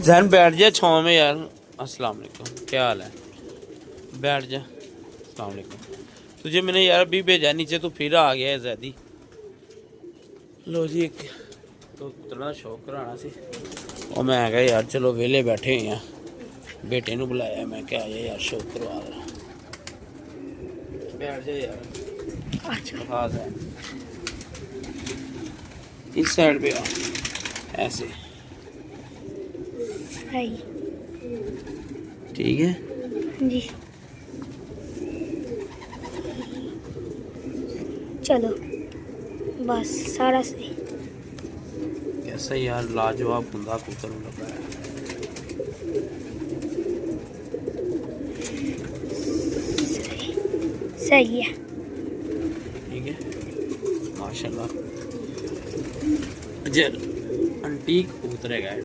जहन बैठ जा छाँव में यार। अस्सलाम वालेकुम, क्या हाल है? बैठ जा। अस्सलाम वालेकुम। तुझे मैंने यार अभी भेजा नीचे, तो फिर आ गया है ज़ैदी। लो जी, एक तो उतना शौक कराना सी और मैं कहा यार चलो वेले बैठे हैं, बेटे ने बुलाया, मैं क्या आया यार शौक करवा रहा। बैठ जा यार। अच्छा है, इस साइड पे आ, ऐसे ठीक है जी। चलो बस सारा सही। कैसा यार लाजवाब बुंदा कुतर लगा है। सही है, ठीक है माशाल्लाह। जल अंटीक कबूतर है।